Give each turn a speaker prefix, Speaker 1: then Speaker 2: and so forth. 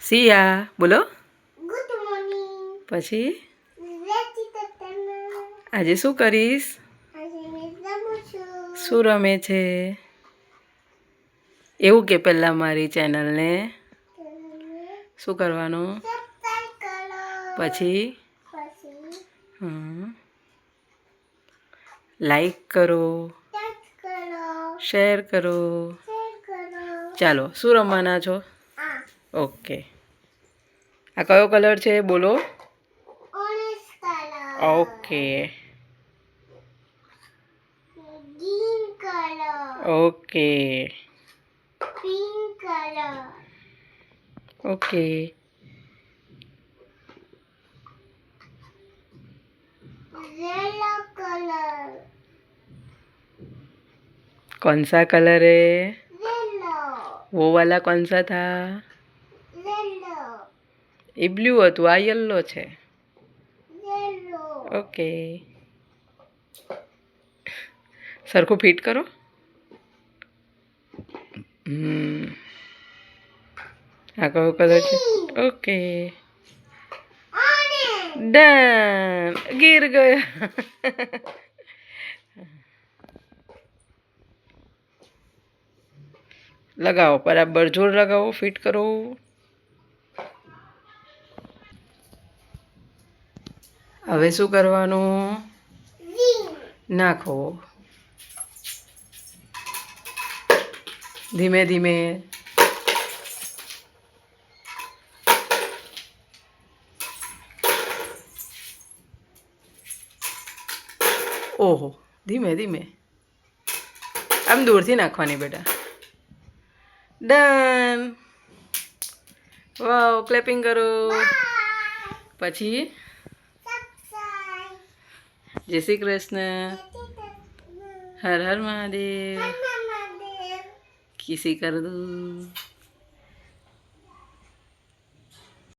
Speaker 1: સિયા બોલો.
Speaker 2: Good morning.
Speaker 1: પછી
Speaker 2: વેચી
Speaker 1: આજે શું કરીશ?
Speaker 2: આજે મેં રમું છું.
Speaker 1: શું રમે છે એવું કે પહેલાં મારી ચેનલને શું કરવાનું?
Speaker 2: સબસ્ક્રાઇબ કરો.
Speaker 1: પછી
Speaker 2: પછી
Speaker 1: લાઈક કરો,
Speaker 2: ટચ કરો.
Speaker 1: શેર કરો.
Speaker 2: શેર કરો.
Speaker 1: ચાલો શું રમવાના છો?
Speaker 2: આ
Speaker 1: ઓકે. આ કયો કલર છે બોલો?
Speaker 2: Orange colour.
Speaker 1: Okay
Speaker 2: green colour.
Speaker 1: Okay
Speaker 2: pink colour.
Speaker 1: Okay
Speaker 2: yellow colour.
Speaker 1: कौन सा कलर है?
Speaker 2: येलो.
Speaker 1: वो वाला कौन सा था?
Speaker 2: येलो.
Speaker 1: એ બ્લુ હતું, આ યલો છે.
Speaker 2: येलो.
Speaker 1: ઓકે સરખું ફિટ કરો. આ કયો કલર છે? Okay
Speaker 2: orange.
Speaker 1: ડન. ગીર ગયો. લગાવો બરાબર, જોર લગાવો, ફિટ કરો. હવે શું કરવાનું?
Speaker 2: ग्रीन.
Speaker 1: નાખો ધીમે ધીમે. ઓહો ધીમે ધીમે, આમ દૂરથી નાખવાની બેટા. ડન. વાવ, ક્લેપિંગ કરો. પછી
Speaker 2: सब्सक्राइब.
Speaker 1: જય શ્રી કૃષ્ણ. હર હર મહાદેવ.
Speaker 2: नमस्ते.
Speaker 1: किसी कर दो.